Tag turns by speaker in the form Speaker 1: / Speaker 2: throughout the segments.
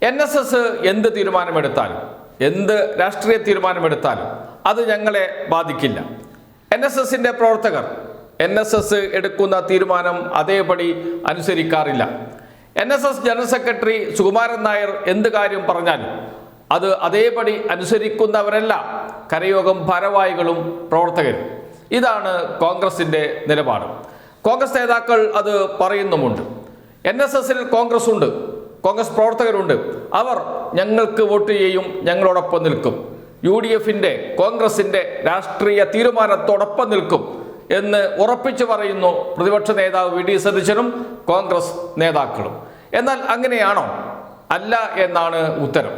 Speaker 1: NSS എന്ത് തീരുമാനമെടുത്താലും, എന്ത് രാഷ്ട്രീയ തീരുമാനമെടുത്താലും അത് ഞങ്ങളെ ബാധിക്കില്ല. NSSന്റെ പ്രവർത്തകർ NSS എടുക്കുന്ന തീരുമാനം അതേപടി അനുസരിക്കാറില്ല. NSS general secretary Sukumaran Nair എന്ത് കാര്യം പറഞ്ഞാലും അത് അതേപടി അനുസരിക്കുന്നവരല്ല കരയോഗം ഭാരവാഹികളും പ്രവർത്തകരും. ഇതാണ് കോൺഗ്രസിൻ്റെ നിലപാട്. കോൺഗ്രസ് നേതാക്കൾ അത് പറയുന്നുമുണ്ട്. NSSൽ കോൺഗ്രസ് ഉണ്ട്, കോൺഗ്രസ് പ്രവർത്തകരുണ്ട്. അവർ ഞങ്ങൾക്ക് വോട്ട് ചെയ്യും, ഞങ്ങളോടൊപ്പം നിൽക്കും, UDFന്റെ കോൺഗ്രസിൻ്റെ രാഷ്ട്രീയ തീരുമാനത്തോടൊപ്പം നിൽക്കും എന്ന് ഉറപ്പിച്ചു പറയുന്നു പ്രതിപക്ഷ നേതാവ് VD സതീശനും കോൺഗ്രസ് നേതാക്കളും. എന്നാൽ അങ്ങനെയാണോ? അല്ല എന്നാണ് ഉത്തരം.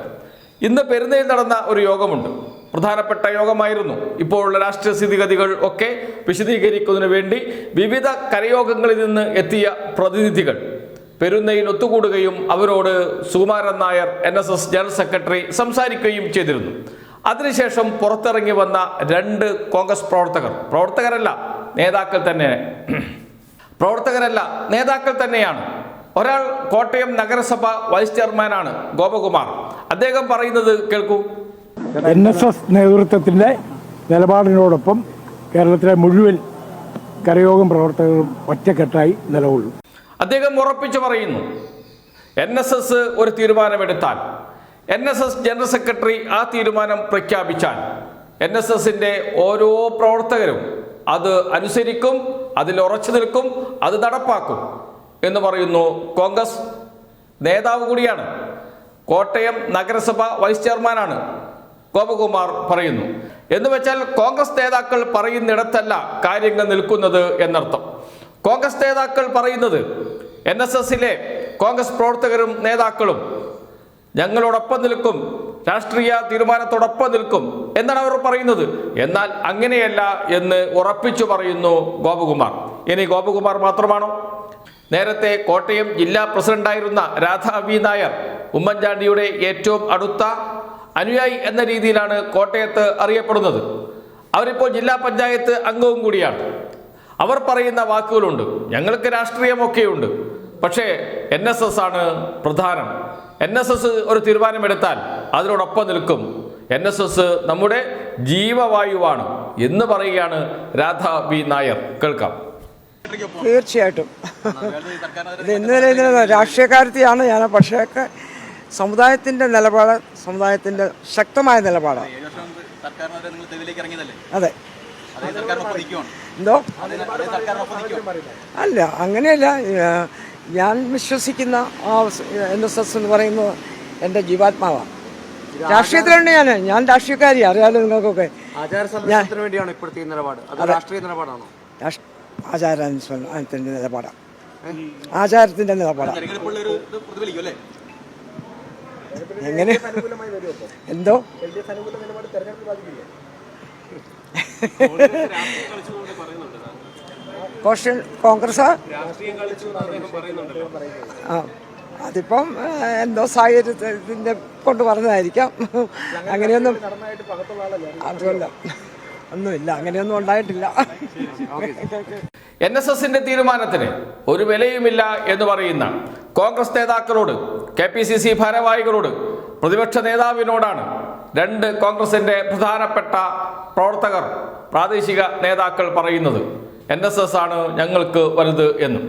Speaker 1: ഇന്ന് പെരുന്നയിൽ നടന്ന ഒരു യോഗമുണ്ട്, പ്രധാനപ്പെട്ട യോഗമായിരുന്നു. ഇപ്പോഴുള്ള രാഷ്ട്രീയ സ്ഥിതിഗതികൾ ഒക്കെ വിശദീകരിക്കുന്നതിന് വേണ്ടി വിവിധ കരയോഗങ്ങളിൽ നിന്ന് എത്തിയ പ്രതിനിധികൾ പെരുന്നയിൽ ഒത്തുകൂടുകയും അവരോട് Sukumaran Nair NSS general secretary സംസാരിക്കുകയും ചെയ്തിരുന്നു. അതിനുശേഷം പുറത്തിറങ്ങി വന്ന 2 കോൺഗ്രസ് പ്രവർത്തകരല്ല നേതാക്കൾ തന്നെയാണ്. ഒരാൾ കോട്ടയം നഗരസഭ വൈസ് ചെയർമാനാണ് ഗോപകുമാർ. അദ്ദേഹം പറയുന്നത് കേൾക്കൂ.
Speaker 2: NSS നേതൃത്വത്തിൻ്റെ നിലപാടിനോടൊപ്പം കേരളത്തിലെ മുഴുവൻ കരയോഗം പ്രവർത്തകരും ഒറ്റക്കെട്ടായി നിലകൊള്ളും.
Speaker 1: അദ്ദേഹം ഉറപ്പിച്ചു പറയുന്നു, NSS ഒരു തീരുമാനമെടുത്താൽ, NSS ജനറൽ സെക്രട്ടറി ആ തീരുമാനം പ്രഖ്യാപിച്ചാൽ NSSന്റെ ഓരോ പ്രവർത്തകരും അത് അനുസരിക്കും, അതിൽ ഉറച്ചു നിൽക്കും, അത് നടപ്പാക്കും എന്ന് പറയുന്നു. കോൺഗ്രസ് നേതാവ് കൂടിയാണ്, കോട്ടയം നഗരസഭ വൈസ് ചെയർമാനാണ് ഗോപകുമാർ പറയുന്നു. എന്ന് വെച്ചാൽ കോൺഗ്രസ് നേതാക്കൾ പറയുന്നിടത്തല്ല കാര്യങ്ങൾ നിൽക്കുന്നത് എന്നർത്ഥം. കോൺഗ്രസ് നേതാക്കൾ പറയുന്നത് NSSലെ കോൺഗ്രസ് പ്രവർത്തകരും നേതാക്കളും ഞങ്ങളോടൊപ്പം നിൽക്കും, രാഷ്ട്രീയ തീരുമാനത്തോടൊപ്പം നിൽക്കും എന്നാണ് അവർ പറയുന്നത്. എന്നാൽ അങ്ങനെയല്ല എന്ന് ഉറപ്പിച്ചു പറയുന്നു ഗോപകുമാർ. ഇനി ഗോപകുമാർ മാത്രമാണോ? നേരത്തെ കോട്ടയം ജില്ലാ പ്രസിഡന്റായിരുന്ന രാധാ V നായർ ഉമ്മൻചാണ്ടിയുടെ ഏറ്റവും അടുത്ത അനുയായി എന്ന രീതിയിലാണ് കോട്ടയത്ത് അറിയപ്പെടുന്നത്. അവരിപ്പോൾ ജില്ലാ പഞ്ചായത്ത് അംഗവും കൂടിയാണ്. അവർ പറയുന്ന വാക്കുകളുണ്ട്, ഞങ്ങൾക്ക് രാഷ്ട്രീയമൊക്കെയുണ്ട്, പക്ഷേ NSS ആണ് പ്രധാനം. NSS ഒരു തീരുമാനമെടുത്താൽ അതിനോടൊപ്പം നിൽക്കും, NSS നമ്മുടെ ജീവവായുവാണ് എന്ന് പറയുകയാണ് രാധാ V നായർ. കേൾക്കാം.
Speaker 3: തീർച്ചയായിട്ടും ഇത് ഇന്നലെ രാഷ്ട്രീയക്കാരത്തിയാണ് ഞാൻ, പക്ഷേ സമുദായത്തിൻ്റെ നിലപാട് സമുദായത്തിൻ്റെ ശക്തമായ നിലപാടാണ്. അതെ, എന്തോ അല്ല, അങ്ങനെയല്ല. ഞാൻ വിശ്വസിക്കുന്ന ആ NSS എന്ന് പറയുന്നത് എൻ്റെ ജീവാത്മാവാണ്. രാഷ്ട്രീയത്തിലുണ്ട് ഞാൻ രാഷ്ട്രീയക്കാരിയാണ്, അറിയാലോ നിങ്ങൾക്കൊക്കെ. ആചാരാനുസരണത്തിൻ്റെ നിലപാടാണ്, ആചാരത്തിൻ്റെ നിലപാടാണ്. എങ്ങനെ എന്തോ കോൺഗ്രസ് അതിപ്പം എന്തോ സാഹചര്യത്തിൻ്റെ കൊണ്ട് പറഞ്ഞതായിരിക്കാം. അങ്ങനെയൊന്നും അതുമല്ല, ഒന്നുമില്ല, അങ്ങനെയൊന്നും ഉണ്ടായിട്ടില്ല.
Speaker 1: NSSന്റെ തീരുമാനത്തിന് ഒരു വിലയുമില്ല എന്ന് പറയുന്ന കോൺഗ്രസ് നേതാക്കളോട്, KPCC ഭാരവാഹികളോട്, പ്രതിപക്ഷ നേതാവിനോടാണ് 2 കോൺഗ്രസിന്റെ പ്രധാനപ്പെട്ട പ്രവർത്തകർ, പ്രാദേശിക നേതാക്കൾ പറയുന്നത് NSS ആണ് ഞങ്ങൾക്ക് വലുത് എന്നും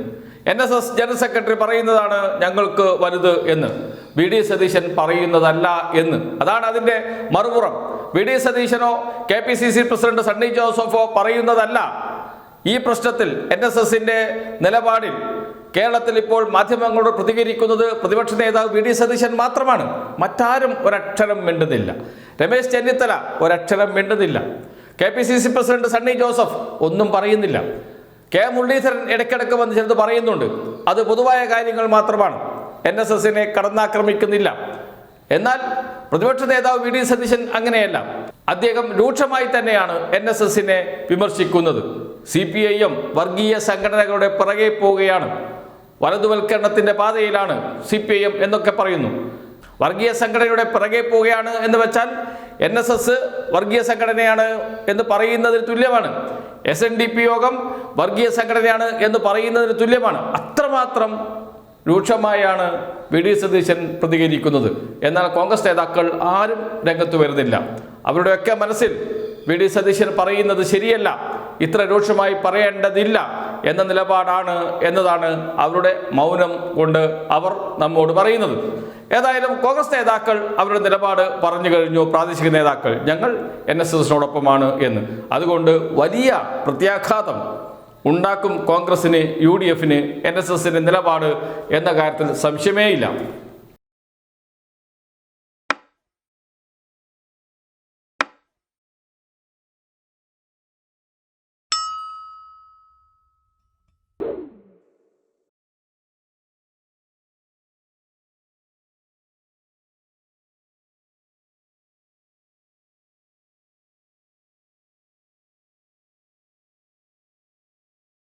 Speaker 1: NSS ജനറൽ സെക്രട്ടറി പറയുന്നതാണ് ഞങ്ങൾക്ക് വലുത് എന്ന് VD സതീശൻ പറയുന്നതല്ല എന്ന്. അതാണ് അതിൻ്റെ മറുപുറം. VD സതീശനോ KPCC പ്രസിഡന്റ് സണ്ണി ജോസഫോ പറയുന്നതല്ല ഈ പ്രശ്നത്തിൽ NSSന്റെ നിലപാടിൽ കേരളത്തിൽ ഇപ്പോൾ മാധ്യമങ്ങളോട് പ്രതികരിക്കുന്നത് പ്രതിപക്ഷ നേതാവ് VD സതീശൻ മാത്രമാണ്. മറ്റാരും ഒരക്ഷരം മിണ്ടുന്നില്ല. രമേശ് ചെന്നിത്തല ഒരക്ഷരം മിണ്ടുന്നില്ല. KPCC പ്രസിഡന്റ് സണ്ണി ജോസഫ് ഒന്നും പറയുന്നില്ല. K മുരളീധരൻ ഇടയ്ക്കിടയ്ക്ക് വന്ന് ചിലത് പറയുന്നുണ്ട്. അത് പൊതുവായ കാര്യങ്ങൾ മാത്രമാണ്, NSSനെ കടന്നാക്രമിക്കുന്നില്ല. എന്നാൽ പ്രതിപക്ഷ നേതാവ് VD സതീശൻ അങ്ങനെയല്ല. അദ്ദേഹം രൂക്ഷമായി തന്നെയാണ് NSSനെ വിമർശിക്കുന്നത്. CPIM വർഗീയ സംഘടനകളുടെ പിറകെ പോവുകയാണ്, വലതുവൽക്കരണത്തിൻ്റെ പാതയിലാണ് CPIM എന്നൊക്കെ പറയുന്നു. വർഗീയ സംഘടനയുടെ പിറകെ പോവുകയാണ് എന്ന് വെച്ചാൽ NSS വർഗീയ സംഘടനയാണ് എന്ന് പറയുന്നതിന് തുല്യമാണ്. SNDP യോഗം വർഗീയ സംഘടനയാണ് എന്ന് പറയുന്നതിന് തുല്യമാണ്. അത്രമാത്രം രൂക്ഷമായാണ് വി ഡി സതീശൻ പ്രതികരിക്കുന്നത്. എന്നാൽ കോൺഗ്രസ് നേതാക്കൾ ആരും രംഗത്ത് വരുന്നില്ല. അവരുടെയൊക്കെ മനസ്സിൽ വി ഡി സതീശൻ പറയുന്നത് ശരിയല്ല, ഇത്ര രൂക്ഷമായി പറയേണ്ടതില്ല എന്ന നിലപാടാണ് എന്നതാണ് അവരുടെ മൗനം കൊണ്ട് അവർ നമ്മോട് പറയുന്നത്. ഏതായാലും കോൺഗ്രസ് നേതാക്കൾ അവരുടെ നിലപാട് പറഞ്ഞു കഴിഞ്ഞു. പ്രാദേശിക നേതാക്കൾ ഞങ്ങൾ NSSനോടൊപ്പമാണ് എന്ന്. അതുകൊണ്ട് വലിയ പ്രത്യാഘാതം ഉണ്ടാക്കും കോൺഗ്രസിന്, UDFന് NSSന്റെ നിലപാട് എന്ന കാര്യത്തിൽ സംശയമേയില്ല.